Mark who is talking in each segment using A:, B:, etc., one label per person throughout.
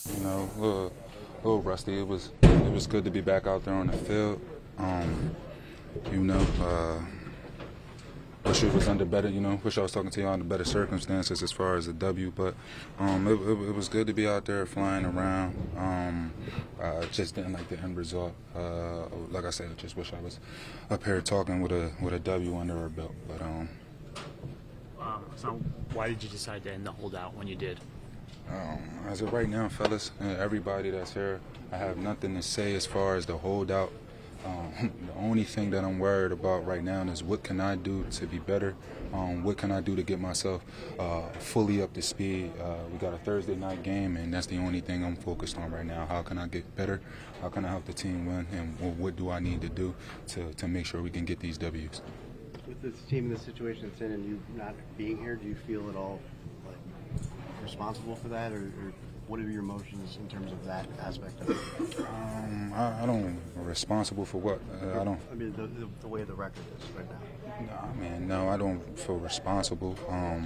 A: A little rusty. It was good to be back out there on the field. You know, wish it was under better. Wish I was talking to you under better circumstances as far as the W. But it was good to be out there flying around. Just didn't like the end result. Like I said, I just wish I was up here talking with a W under our belt. But
B: So why did you decide to end the holdout when you did?
A: As of right now, fellas, everybody that's here, I have nothing to say as far as the holdout. The only thing that I'm worried about right now is what can I do to be better? What can I do to get myself fully up to speed? We got a Thursday night game, and that's the only thing I'm focused on right now. How can I get better? How can I help the team win? And what do I need to do to make sure we can get these W's?
C: With this team in the situation it's in and you not being here, do you feel at all like responsible for that, or what are your emotions in terms of that aspect of it?
A: I don't responsible for what I don't.
C: I mean the way the record is right now.
A: Nah, man, no, I don't feel responsible. I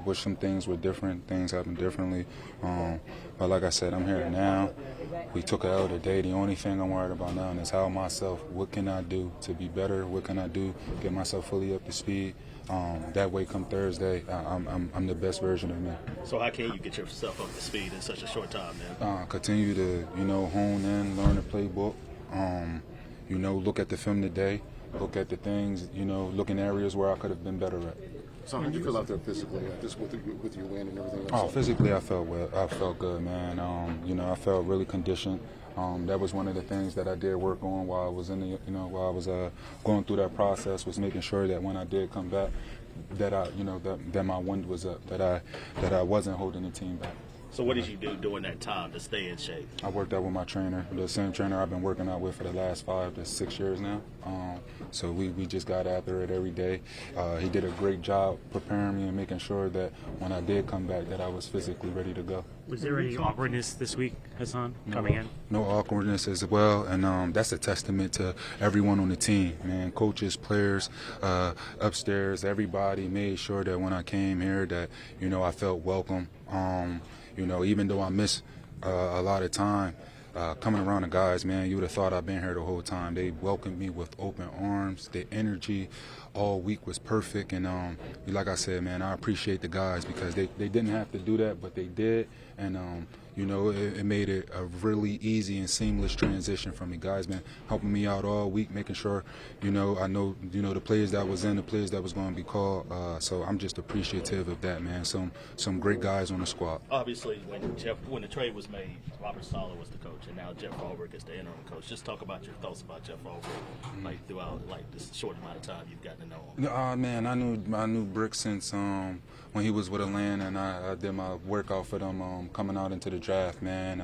A: wish some things were different, things happened differently. But like I said, I'm here now. We took an L today. The only thing I'm worried about now is how myself, what can I do to be better? What can I do to get myself fully up to speed? That way, come Thursday, I'm the best version of me.
D: So how can you get yourself up to speed in such a short time, man?
A: Continue to, hone in, learn the playbook. Look at the film today. Look at the things, look in areas where I could have been better at.
E: So how do you feel out there physically, just with your win and everything?
A: Physically, I felt well. I felt good, man. I felt really conditioned. That was one of the things that I did work on while I was while I was going through that process, was making sure that when I did come back, that that my wind was up, that I wasn't holding the team back.
D: So what did you do during that time to stay in shape?
A: I worked out with my trainer, the same trainer I've been working out with for the last 5 to 6 years now. So we just got after it every day. He did a great job preparing me and making sure that when I did come back that I was physically ready to go.
B: Was there any awkwardness this week, Haason, coming in?
A: No awkwardness as well, and that's a testament to everyone on the team, man. Coaches, players, upstairs, everybody made sure that when I came here that, I felt welcome. Even though I missed a lot of time coming around the guys, man, you would have thought I've been here the whole time. They welcomed me with open arms. The energy all week was perfect. And like I said, man, I appreciate the guys because they didn't have to do that, but they did. And, it made it a really easy and seamless transition for me. Guys been helping me out all week, making sure, I know, the players that was in, the players that was going to be called. So I'm just appreciative of that, man. Some great guys on the squad.
D: Obviously, when the trade was made, Robert Saleh was the coach, and now Jeff Ulbrich is the interim coach. Just talk about your thoughts about Jeff Ulbrich, throughout this short amount of time you've gotten to know him.
A: Man, I knew Brick since when he was with Atlanta, and I did my workout for them coming out into the draft, man.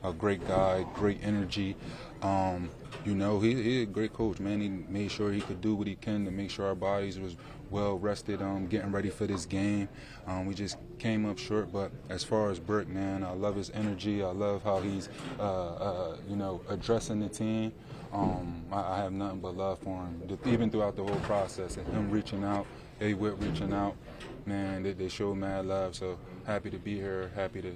A: A great guy, great energy. He a great coach, man. He made sure he could do what he can to make sure our bodies was well rested, getting ready for this game. We just came up short, but as far as Brick, man, I love his energy. I love how he's, addressing the team. I have nothing but love for him, even throughout the whole process. And him reaching out, A-Whip reaching out, man, they show mad love. So happy to be here, happy to,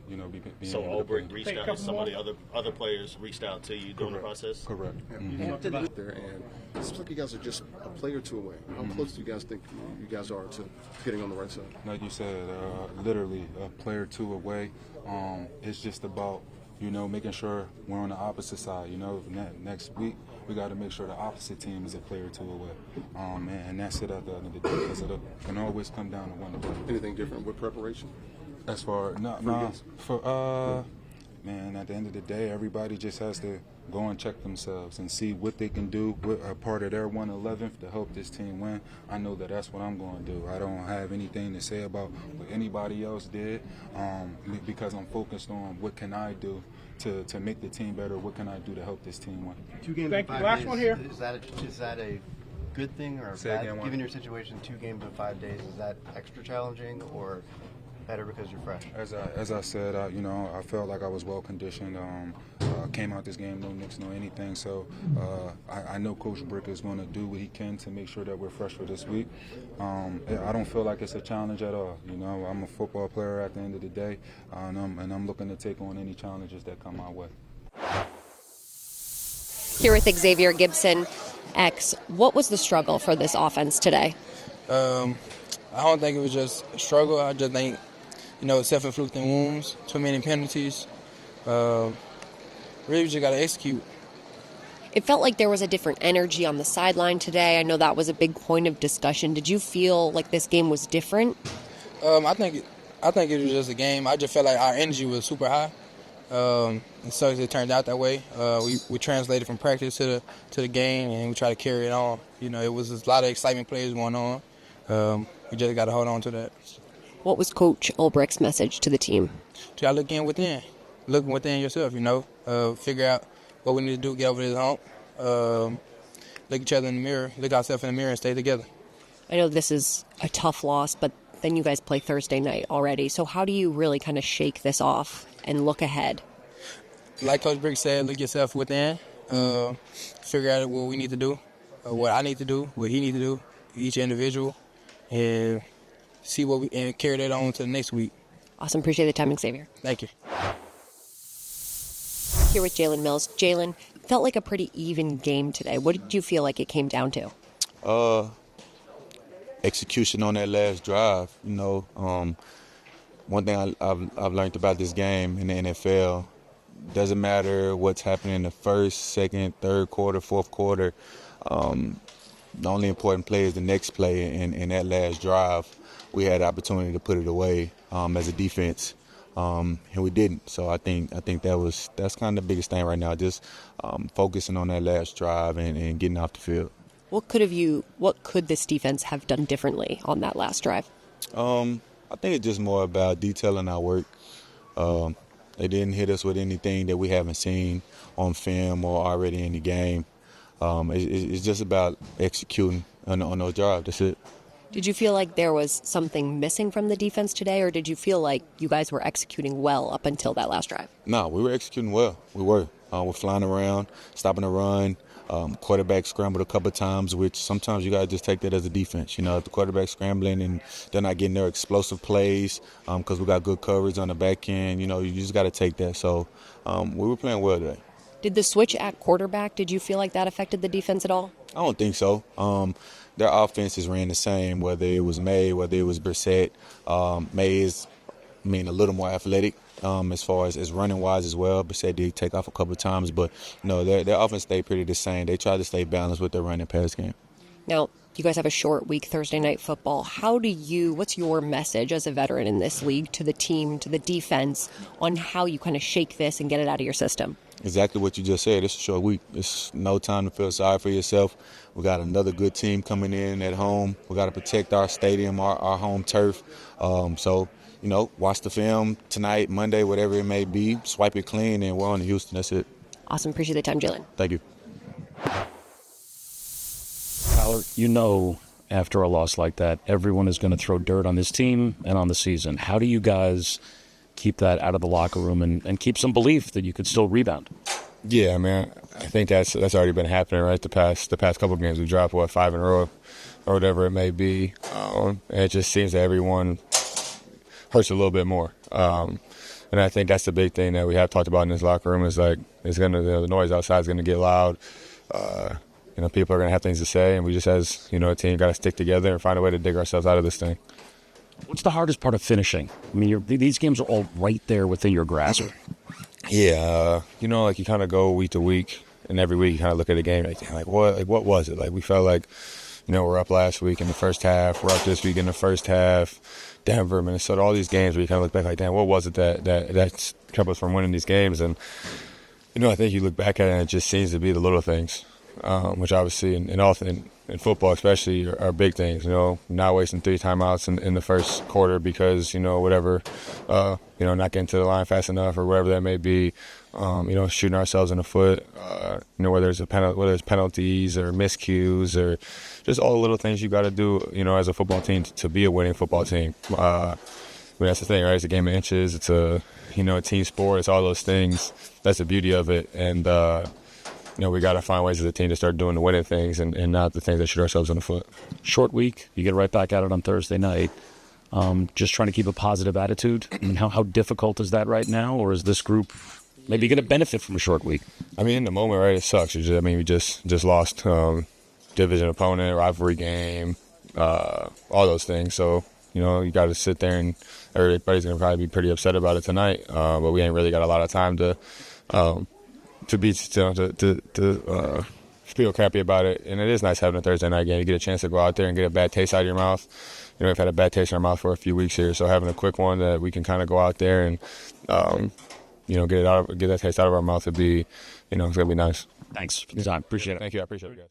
A: be
D: So Ulbrich reached out, some of the other players reached out to you during the process?
A: Correct.
E: You talked about there, and it seems like you guys are just a player or two away. How close do you guys think you guys are to getting on the right side?
A: Like you said, literally a player or two away. It's just about, making sure we're on the opposite side. Next week we got to make sure the opposite team is a player or two away. And that's it at the end of the day, because it can always come down to one play.
E: Anything different with preparation?
A: As far man, at the end of the day, everybody just has to go and check themselves and see what they can do, what a part of their 111th to help this team win. I know that that's what I'm going to do. I don't have anything to say about what anybody else did because I'm focused on what can I do to make the team better, what can I do to help this team win.
C: 2 games in 5 days. One here. Is that a good thing or bad? Given your situation, 2 games in 5 days, is that extra challenging or better because you're fresh?
A: As I said, I felt like I was well conditioned. came out this game, no nicks, no anything. So I know Coach Brick is going to do what he can to make sure that we're fresh for this week. I don't feel like it's a challenge at all. You know, I'm a football player at the end of the day, and I'm looking to take on any challenges that come my way.
F: Here with Xavier Gipson. X, what was the struggle for this offense today?
G: I don't think it was just a struggle. I just think, self-inflicted wounds, too many penalties. Really, we just got to execute.
F: It felt like there was a different energy on the sideline today. I know that was a big point of discussion. Did you feel like this game was different?
G: I think it was just a game. I just felt like our energy was super high. It sucks it turned out that way. We translated from practice to the game, and we tried to carry it on. It was a lot of excitement plays going on. We just got to hold on to that.
F: What was Coach Ulbricht's message to the team?
G: You got to look within. Look within yourself, figure out what we need to do, get over this hump. Look each other in the mirror, look ourselves in the mirror and stay together.
F: I know this is a tough loss, but then you guys play Thursday night already. So how do you really kind of shake this off and look ahead?
G: Like Coach Brick said, look yourself within. Figure out what we need to do, what I need to do, what he needs to do, each individual, and see and carry that on to the next week.
F: Awesome. Appreciate the time, Xavier.
G: Thank you.
F: Here with Jalen Mills. Jalen, felt like a pretty even game today. What did you feel like it came down to?
H: Execution on that last drive. One thing I've learned about this game in the NFL, doesn't matter what's happening in the first, second, third quarter, fourth quarter. The only important play is the next play. And in that last drive, we had the opportunity to put it away as a defense. And we didn't. So I think that's kind of the biggest thing right now, just focusing on that last drive and getting off the field.
F: What could this defense have done differently on that last drive?
H: I think it's just more about detailing our work. They didn't hit us with anything that we haven't seen on film or already in the game. It's just about executing on those drives. That's it.
F: Did you feel like there was something missing from the defense today, or did you feel like you guys were executing well up until that last drive?
H: No, we were executing well. We were. We're flying around, stopping the run. Quarterback scrambled a couple of times, which sometimes you got to just take that as a defense. If the quarterback's scrambling and they're not getting their explosive plays because we got good coverage on the back end, you just got to take that. So we were playing well today.
F: Did the switch at quarterback, did you feel like that affected the defense at all?
H: I don't think so. Their offenses ran the same, whether it was May, whether it was Brissett. May is, a little more athletic as far as running-wise as well. Brissett did take off a couple of times, but no, their offense stayed pretty the same. They tried to stay balanced with their running pass game.
F: Now, you guys have a short week, Thursday Night Football. What's your message as a veteran in this league to the team, to the defense, on how you kind of shake this and get it out of your system?
H: Exactly what you just said. It's a short week. It's no time to feel sorry for yourself. We got another good team coming in at home. We got to protect our stadium, our home turf. Watch the film tonight, Monday, whatever it may be. Swipe it clean, and we're on to Houston. That's it.
F: Awesome. Appreciate the time, Jalen.
H: Thank you.
I: Tyler, after a loss like that, everyone is going to throw dirt on this team and on the season. How do you guys keep that out of the locker room and keep some belief that you could still rebound?
J: Yeah, man. I think that's already been happening, right? The past couple of games, we dropped 5 in a row, or whatever it may be. And it just seems that everyone hurts a little bit more. And I think that's the big thing that we have talked about in this locker room is the noise outside is gonna get loud. People are gonna have things to say, and we just as a team got to stick together and find a way to dig ourselves out of this thing.
I: What's the hardest part of finishing? These games are all right there within your grasp.
J: Yeah, you kind of go week to week, and every week you kind of look at a game what was it? Like we felt like, we're up last week in the first half, we're up this week in the first half. Denver, Minnesota, all these games where you kind of look back like, damn, what was it that kept us from winning these games? And I think you look back at it and it just seems to be the little things, which obviously in football especially are big things. Not wasting 3 timeouts in the first quarter because not getting to the line fast enough or whatever that may be. Shooting ourselves in the foot. Whether it's penalties or miscues or just all the little things you got to do. As a football team to be a winning football team. But that's the thing, right? It's a game of inches. It's a team sport. It's all those things. That's the beauty of it. And we got to find ways as a team to start doing the winning things and not the things that shoot ourselves in the foot.
I: Short week. You get right back at it on Thursday night. Just trying to keep a positive attitude. I mean, how difficult is that right now? Or is this group maybe going to benefit from a short week?
J: I mean, in the moment, right, it sucks. We just lost division opponent, rivalry game, all those things. So, you got to sit there and everybody's going to probably be pretty upset about it tonight. But we ain't really got a lot of time to feel crappy about it. And it is nice having a Thursday night game. You get a chance to go out there and get a bad taste out of your mouth. We've had a bad taste in our mouth for a few weeks here, so having a quick one that we can kind of go out there and get that taste out of our mouth would be, it's gonna be nice.
I: Thanks for the time. Appreciate it.
J: Thank you. I appreciate it, guys.